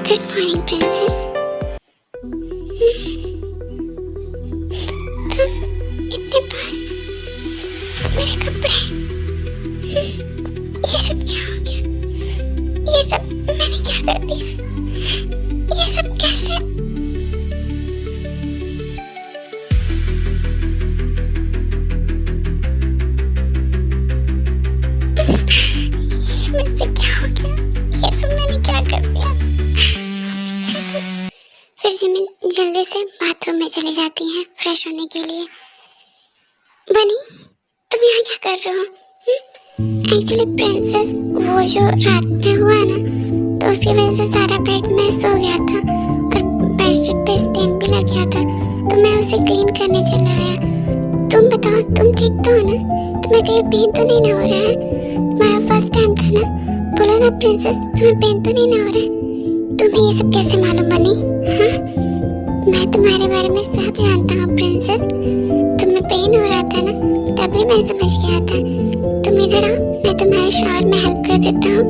गुड मॉर्निंग प्रिंसेस। तुम इतने पास, मेरे कपड़े, ये सब क्या हो गया? ये सब मैंने क्या कर दिया? ये सब कैसे? मुझसे क्या हो गया? ये सब मैंने क्या कर दिया? फिर जिमिन जल्दी से बाथरूम में चली जाती है फ्रेश होने के लिए। बनी तुम यहाँ क्या कर रहे हो? एक्चुअली प्रिंसेस, वो जो रात में हुआ ना, तो उसकी वजह से सारा बेड मेस हो गया था और बेडशीट पे स्टेन भी लग गया था, तो मैं उसे क्लीन करने चला आया। तुम बताओ, तुम ठीक तो हो ना? तुम्हें कहीं पेन तो नहीं ना हो रहा है? तुम्हारा फर्स्ट टाइम था ना? बोलो ना प्रिंसेस, तुम्हें पेन तो नहीं ना हो रहा है? तुम्हें ये सब कैसे मालूम बनी? हाँ, मैं तुम्हारे बारे में सब जानता हूँ प्रिंसेस। तुम्हें पेन हो रहा था ना, तभी मैं समझ गया था। तुम इधर आओ, मैं तुम्हारे शावर में हेल्प कर देता हूँ,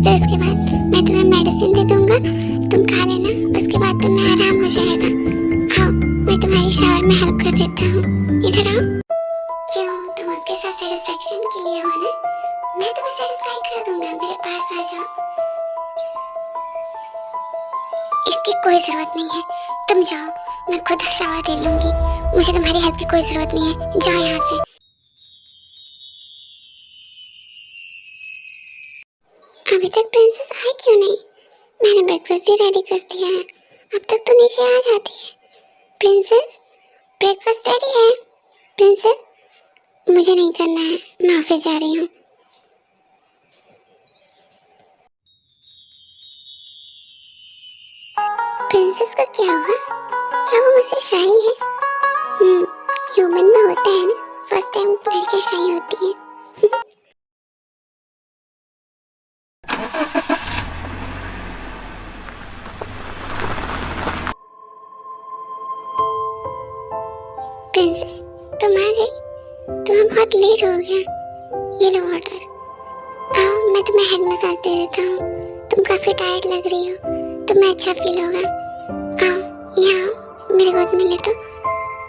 फिर उसके बाद मैं तुम्हें मेडिसिन दे दूंगा, तुम खा लेना, उसके बाद तुम्हें आराम हो जाएगा। आओ, मैं तुम्हारी शावर में हेल्प कर देता हूँ, इधर आओ। क्यों, तुम उसके साथ सेटिस्फेक्शन के लिए हो ना? मैं तुम्हें सेटिस्फाई कर दूंगा, मेरे पास आ जाओ। इसकी कोई जरूरत नहीं है, तुम जाओ, मैं खुद शावर ले लूंगी। मुझे तुम्हारी हेल्प की कोई जरूरत नहीं है, जाओ यहाँ से। अभी तक प्रिंसेस आई क्यों नहीं? मैंने ब्रेकफास्ट भी रेडी कर दिया है, अब तक तो नीचे आ जाती है। प्रिंसेस, ब्रेकफास्ट रेडी है? प्रिंसेस, मुझे नहीं करना है, मैं ऑफिस जा रही हूँ। प्रिंसेस का क्या हुआ? क्या वो मुझसे शाही है? ह्यूमन में होता है ना, फर्स्ट टाइम लड़कियां शाही होती हैं। प्रिंसेस, तुम आ गई? तुम्हें बहुत लेट हो गया। ये लो वाटर। आओ, मैं तुम्हें हेड मसाज दे देता हूँ, तुम काफी टायर्ड लग रही हो, तुम्हें अच्छा फील होगा। आओ, यहाँ आओ, मेरे गोद में लेटो।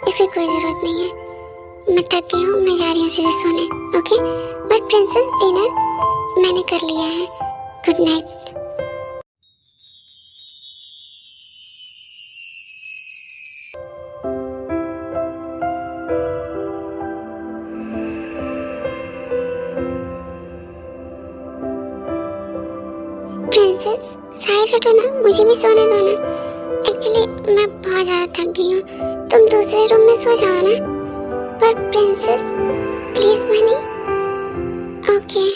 इसकी कोई जरूरत नहीं है, मैं थक गई हूँ, मैं जा रही हूँ सीधे सोने। ओके? बट प्रिंसेस, डिनर मैंने कर लिया है। Good night. प्रिंसेस, साइड हटो ना, मुझे भी सोने दो ना। एक्चुअली मैं बहुत ज़्यादा थक गई हूँ, तुम दूसरे रूम में सो जाओ ना। पर प्रिंसेस, प्लीज बनी। ओके।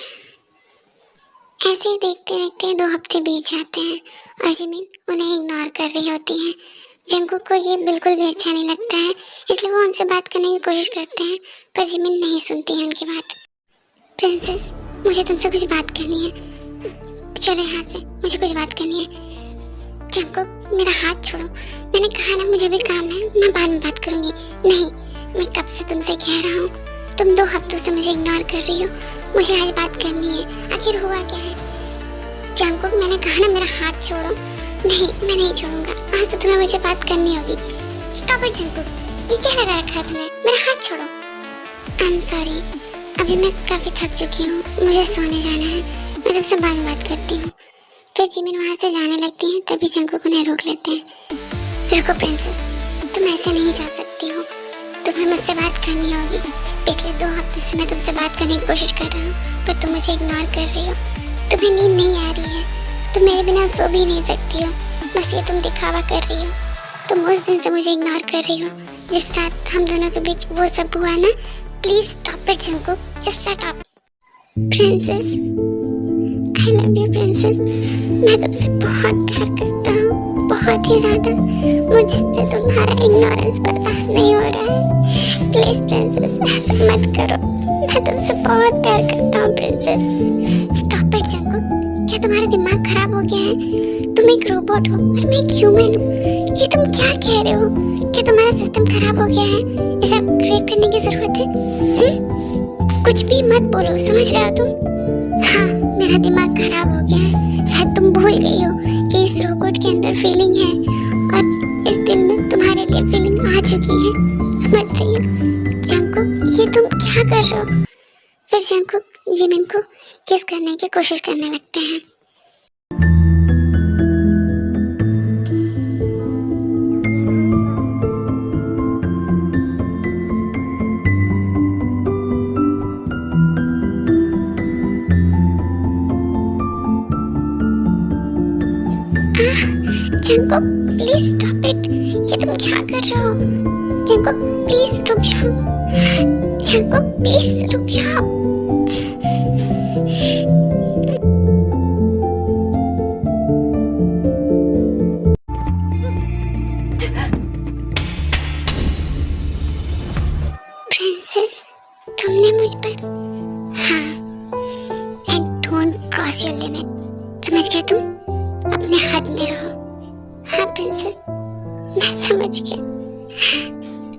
ऐसे ही देखते देखते 2 हफ्ते बीत जाते हैं और जिमिन उन्हें इग्नोर कर रही होती है। जंगकुक को ये बिल्कुल भी अच्छा नहीं लगता है, इसलिए वो उनसे बात करने की कोशिश करते हैं, पर जिमिन नहीं सुनती है उनकी बात। प्रिंसेस, मुझे तुमसे कुछ बात करनी है, चलो यहाँ से, मुझे कुछ बात करनी है। जंगकुक, मेरा हाथ छोड़ो, मैंने कहा ना मुझे भी काम है, मैं बाद में बात करूंगी। नहीं, मैं कब से तुमसे कह रहा हूँ, तुम 2 हफ्तों से मुझे इग्नोर कर रही हो, मुझे आज बात करनी है। आखिर हुआ क्या है? जंगकुक, मैंने कहा ना मेरा हाथ छोड़ो। नहीं, मैं नहीं छोड़ूंगा, आज तो तुम्हें मुझे बात करनी होगी। स्टॉप इट जंगकुक, ये क्या लगा रखा है तुमने? मेरा हाथ छोड़ो। आई एम सॉरी, अभी मैं काफी थक चुकी हूँ, मुझे सोने जाना है, मैं तुमसे बाद में बात करती हूँ। फिर जिमिन वहाँ से जाने लगती हैं, तभी जंगकुक उन्हें रोक लेते हैं। रुको प्रिंसेस, तुम ऐसे नहीं जा सकती हो, तुम्हें मुझसे बात करनी होगी। पिछले 2 हफ्ते से मैं तुमसे बात करने की कोशिश कर रहा हूँ, पर तुम मुझे इग्नोर कर रही हो। तुम्हें नींद नहीं आ रही है, तुम मेरे बिना सो भी नहीं सकती हो, बस ये तुम दिखावा कर रही हो। तुम उस दिन से मुझे इग्नोर कर रही हो जिस रात हम दोनों के बीच वो सब हुआ ना। Please stop it Jungkook, just shut up. Princess, I love you princess. मैं तुमसे बहुत प्यार करता हूँ, बहुत ही ज्यादा। मुझसे तुम्हारा इग्नोरेंस बर्दाश्त नहीं हो रहा है। प्लीज प्रिंसेस, ऐसा मत करो। मैं तुमसे बहुत प्यार करता हूँ प्रिंसेस। Stop it Jungkook. क्या तुम्हारा दिमाग खराब हो गया है? तुम एक रोबोट हो और मैं एक ह्यूमन हूँ। ये तुम क्या कह रहे हो? क्या तुम्हारा सिस्टम खराब हो गया है? इसे अपग्रेड करने की जरूरत है? कुछ भी मत बोलो, समझ रहे हो तुम? हाँ, मेरा दिमाग खराब हो गया है। शायद तुम भूल गई हो कि इस रोबोट के अंदर फीलिंग है और इस दिल में तुम्हारे लिए फीलिंग आ चुकी है। समझ रही हो? जंकुक, ये तुम क्या कर रहे हो? फिर जंकुक जिमिन को किस करने की कोशिश करने लगते हैं। Jungkook, please stop it. ये तुम क्या कर रहे हो? जंकुक, प्लीज रुक जाओ। जंकुक, प्लीज रुक जाओ। प्रिंसेस, तुमने मुझ पर, हाँ, and don't cross your limit. समझ गए तुम? अपने हद में रहो। हाँ प्रिंसेस, मैं समझ गया।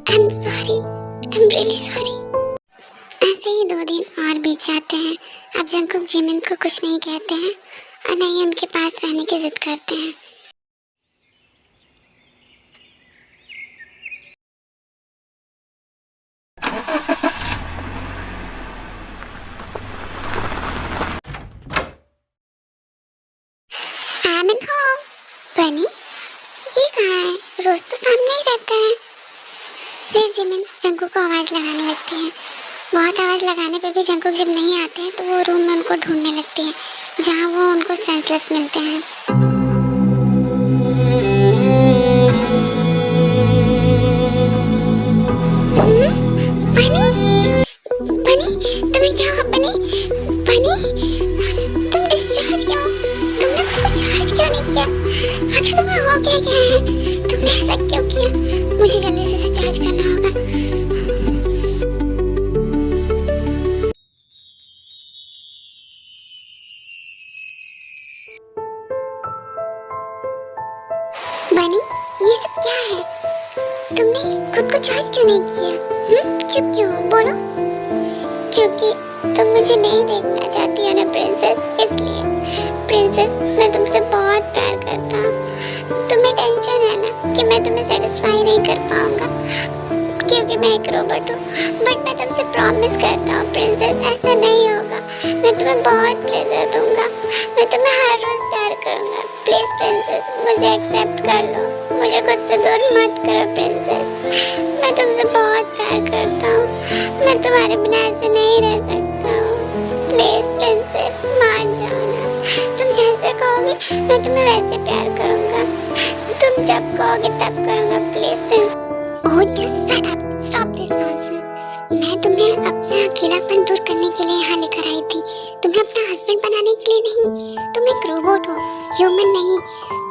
I am sorry, I am really sorry. ऐसे ही 2 दिन और बीत जाते हैं। अब जंकुक जिमिन को कुछ नहीं कहते हैं और नहीं उनके पास रहने की जिद करते हैं। आमिन हो, बनी, ये कहाँ है? रोज तो सामने ही रहता है। फिर जिमिन जंकुक को आवाज लगाने लगती है। बहुत आवाज लगाने पे भी जंकुक जब नहीं आते हैं तो वो रूम में उनको ढूंढने लगती है जहाँ वो उनको सेंसलेस मिलते हैं। बनी, बनी, तुम्हें क्या हुआ बनी? बनी, तुम डिस्चार्ज क्यों? तुमने खुद को चार्ज क्यों नहीं किया? आखिर तुम्हें हो क्या गया है? तुमने ऐसा क्यों किया? मुझे जल्दी से इसे चार्ज करना होगा। बनी, ये सब क्या है? तुमने खुद को चार्ज क्यों नहीं किया? चुप क्यों हो? बोलो। क्योंकि तुम मुझे नहीं देखना चाहती हो ना प्रिंसेस, इसलिए। प्रिंसेस, मैं तुमसे बहुत प्यार करता हूँ। तुम्हें टेंशन है ना कि मैं तुम्हें सेटिस्फाई नहीं कर पाऊंगा क्योंकि मैं एक रोबोट हूँ। बट मैं तुमसे प्रॉमिस करता हूँ प्रिंसेस, ऐसा नहीं होगा। मैं तुम्हें बहुत प्लेजर दूंगा। मैं तुम्हें हर रोज प्यार करूंगा। प्लीज प्रिंसेस, मुझे एक्सेप्ट कर लो। मुझे खुद से दूर मत करो प्रिंसेस। मैं तुमसे बहुत प्यार करता हूँ। मैं तुम्हारे बिना ऐसे नहीं रह सकता हूँ। प्लीज प्रिंसेस, मान जाओ ना। तुम जैसे कहोगे मैं तुम्हें वैसे प्यार करूंगा। तुम जब कहोगे तब करूंगा। Please princess. Oh, just shut up, stop this nonsense. मैं तुम्हें अपना अकेलापन दूर करने के लिए यहाँ लेकर आई थी, तुम्हें अपना हस्बैंड बनाने के लिए नहीं। तुम एक रोबोट हो, ह्यूमन नहीं।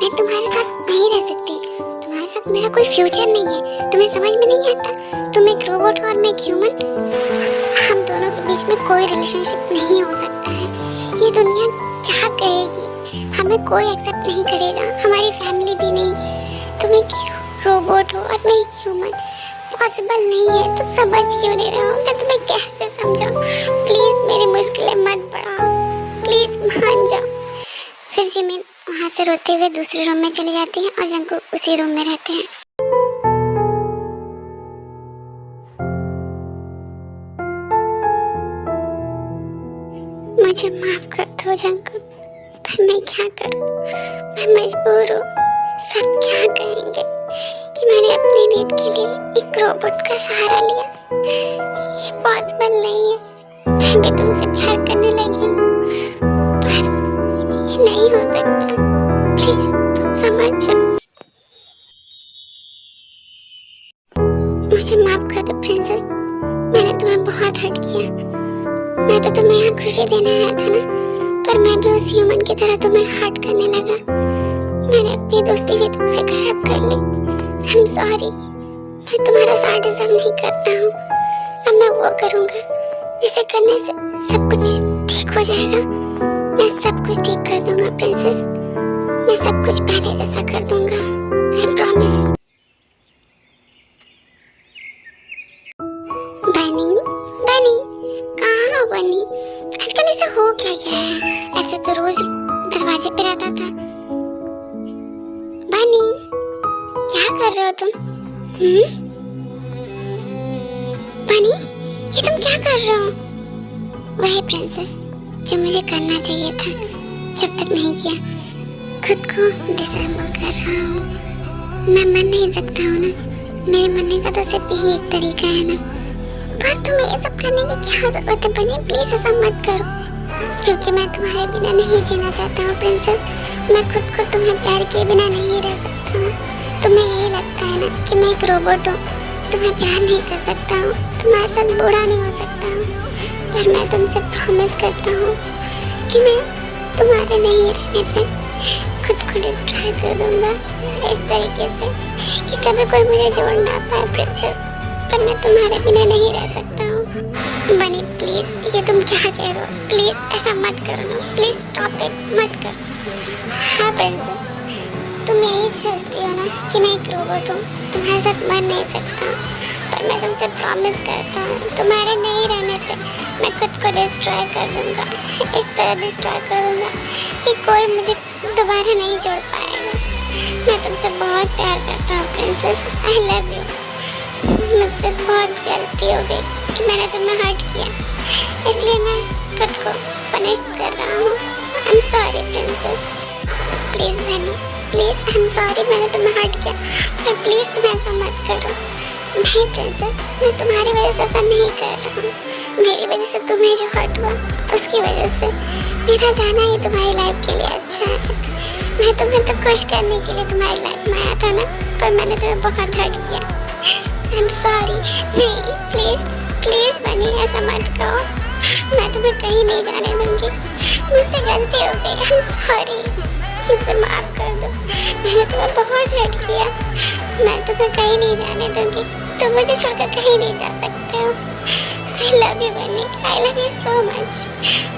मैं तुम्हारे साथ नहीं रह सकती। तुम्हारे साथ मेरा कोई फ्यूचर नहीं है। तुम्हें समझ में नहीं आता? तुम एक रोबोट हो और मैं एक ह्यूमन। हम दोनों के बीच में कोई रिलेशनशिप नहीं हो सकता है। ये दुनिया क्या कहेगी? हमें कोई एक्सेप्ट नहीं करेगा, हमारी फैमिली भी नहीं। तुम एक रोबोट हो और मैं एक ह्यूमन। पॉसिबल नहीं है। तुम समझ क्यों नहीं रहे हो? मैं तुम्हें कैसे समझाऊं? प्लीज मेरी मुश्किलें मत बढ़ाओ। प्लीज मान जाओ। फिर जिमिन वहाँ से रोते हुए दूसरे रूम में चली जाती है और जंकुक उसी रूम में रहते हैं। मुझे माफ कर दो जंकुक, पर मैं क्या करूं? मैं मजबूर हूँ। सब क्या कहेंगे कि मैंने अपने नीड के लिए एक रोबोट का सहारा लिया। ये पॉसिबल नहीं है। मैं भी तुमसे प्यार करने लगी हूँ, पर ये नहीं हो सकता। प्लीज तुम समझ जाओ। मुझे माफ कर दो प्रिंसेस, मैंने तुम्हें बहुत हर्ट किया। मैं तो तुम्हें यहाँ खुशी देने आया था ना, पर मैं भी उस ह्यूमन की तरह तुम्हें हर्ट करने लगा। मैंने अपनी दोस्ती भी तुमसे खराब कर ली। I am sorry. मैं तुम्हारा साथ डिजर्व नहीं करता हूँ। अब मैं वो करूँगा जिसे करने से सब कुछ ठीक हो जाएगा। मैं सब कुछ ठीक कर दूंगा प्रिंसेस। मैं सब कुछ पहले जैसा कर दूंगा। I promise. बनी बनी, कहाँ हो बनी? आजकल ऐसा हो क्या गया है? ऐसे तो रोज दरवाजे पे रहता था। बनी, क्या कर रहे हो तुम? बनी, ये तुम क्या कर रहे हो? वही प्रिंसेस जो मुझे करना चाहिए था, जब तक नहीं किया। खुद को डिसेंबल कर रहा हूँ। मैं मर नहीं सकता हूँ ना, मेरे मरने का तो सिर्फ यही एक तरीका है ना। पर तुम्हें ये सब करने की क्या जरूरत है बनी? प्लीज ऐसा मत करो, क्योंकि मैं तुम्हारे बिना नहीं जीना चाहता हूँ प्रिंसेस। मैं खुद को तुम्हें प्यार किए बिना नहीं रह सकता हूँ। तुम्हें यही लगता है ना कि मैं एक रोबोट हूँ, तुम्हें प्यार नहीं कर सकता हूँ, तुम्हारे साथ बूढ़ा नहीं हो सकता हूँ। पर मैं तुमसे प्रॉमिस करता हूँ कि मैं तुम्हारे नहीं रहने पे खुद को डिस्ट्रॉय कर दूंगा, इस तरीके से कि कभी कोई मुझे जोड़ ना पाए प्रिंसेस। पर मैं तुम्हारे बिना नहीं रह सकता हूँ। बनी प्लीज, ये तुम क्या कह रहे हो? प्लीज ऐसा मत करो ना, प्लीज स्टॉप इट, मत करो। हाँ प्रिंसेस, तुम यही सोचती हो ना कि मैं एक रोबोट हूँ, तुम्हारे साथ मर नहीं सकता। पर मैं तुमसे प्रॉमिस करता हूँ, तुम्हारे नहीं रहने पे मैं खुद को डिस्ट्रॉय कर दूंगा, इस तरह डिस्ट्रॉय कर दूंगा कि कोई मुझे दोबारा नहीं जोड़ पाएगा। मैं तुमसे बहुत प्यार करता हूँ प्रिंसेस। I love you. मुझसे बहुत गलती हो गई कि मैंने तुम्हें हर्ट किया, इसलिए मैं खुद को पनिश कर रहा हूँ। I am sorry princess. Please बनी, प्लीज आई एम सॉरी, मैंने तुम्हें हर्ट किया, पर प्लीज तुम ऐसा मत करो। नहीं प्रिंसेस, मैं तुम्हारी वजह से ऐसा नहीं कर रहा हूँ। मेरी वजह से तुम्हें जो हर्ट हुआ, उसकी वजह से मेरा जाना ही तुम्हारी लाइफ के लिए अच्छा है। मैं तुम्हें तो खुश करने के लिए तुम्हारी लाइफ में आया था ना, पर मैंने तुम्हें बहुत हर्ट किया। I am sorry. नहीं प्लीज प्लीज बनी, ऐसा मत कहो। मैं तुम्हें कहीं नहीं जाने दूंगी, मुझसे गलती हो गई। आई एम सॉरी, मुझसे माफ कर दो। मैंने तुम्हें बहुत हर्ट किया। मैं तुम्हें कहीं नहीं जाने दूंगी, तुम मुझे छोड़कर कहीं नहीं जा सकते हो। आई लव यू बनी, आई लव यू सो मच।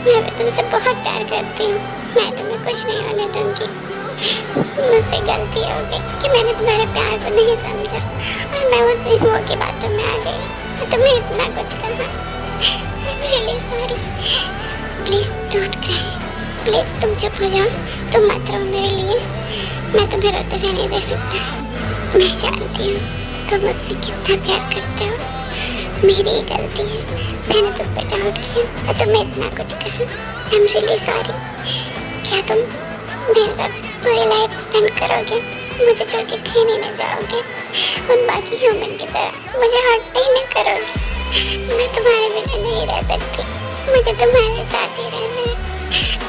मैं भी तुमसे बहुत प्यार करती हूँ। मैं तुम्हें कुछ नहीं होने दूंगी। मुझसे गलती हो गई कि मैंने तुम्हारे प्यार को नहीं समझा और मैं उस वो की बातों में आ गई, मैं तुम्हें इतना कुछ कहा। I am really sorry. Please don't cry, please तुम चुप हो जाओ, तुम मत रो मेरे लिए। मैं तुम्हें रोते हुए नहीं देख सकता। मैं जानती हूँ तुम मुझसे कितना प्यार करते हो। मेरी ही गलती है, मैंने तुम पे डाउट किया और तुम्हें इतना कुछ कहा। I am really sorry. क्या तुम मेरे साथ पूरी लाइफ स्पेंड करोगे? मुझे छोड़ के कहीं नहीं जाओगे? उन बाकी ह्यूमन की तरह मुझे हर्ट नहीं करोगे? मैं तुम्हारे बिना नहीं रह सकती, मुझे तुम्हारे साथ ही रहना है।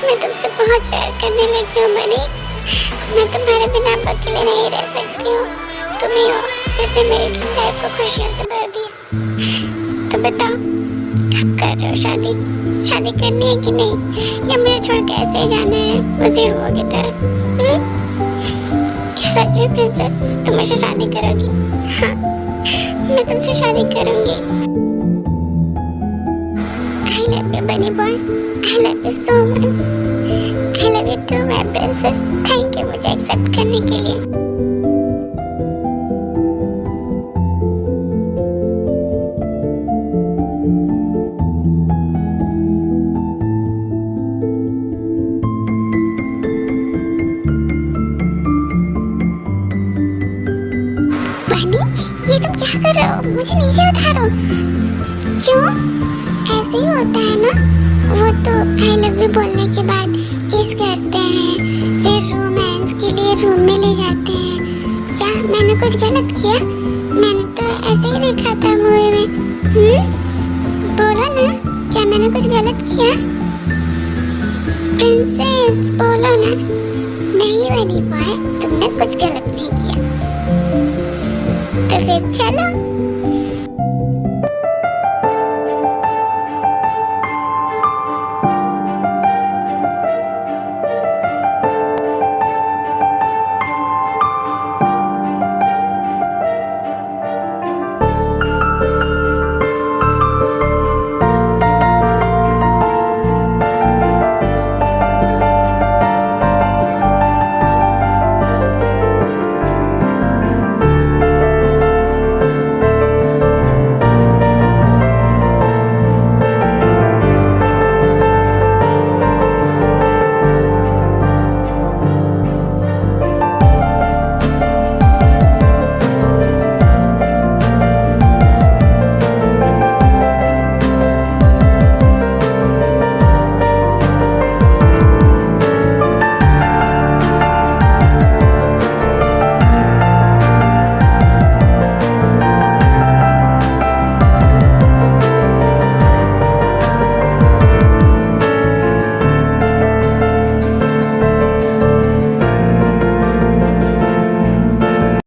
मैं तुमसे बहुत प्यार करने लगी हूँ बनी। मैं तुम्हारे बिना अब अकेले नहीं रह सकती हूँ। तुम ही हो जिसने मेरी लाइफ को खुशियों से भर दिया। तो बताओ, कब कर रहे हो शादी? शादी करनी है कि नहीं, या मुझे छोड़ के ऐसे ही जाना है उसी रुओं की तरह? क्या सच में प्रिंसेस तुम मुझसे शादी करोगी? हाँ, मैं तुमसे शादी करूंगी। I love you bunny boy, I love you so much. I love you too my princess. Thank you मुझे एक्सेप्ट करने के लिए। बनी, ये तुम क्या कर रहे हो? मुझे नीचे उतारो। क्यों? ऐसे ही होता है ना, वो तो आई लव यू बोलने के बाद किस करते हैं, फिर रोमांस के लिए रूम में ले जाते हैं। क्या मैंने कुछ गलत किया? मैंने तो ऐसे ही देखा था मूवी में। बोलो ना, क्या मैंने कुछ गलत किया? प्रिंसेस बोलो ना नहीं बनी पाए, तुमने कुछ गलत नहीं किया, तो फिर चलो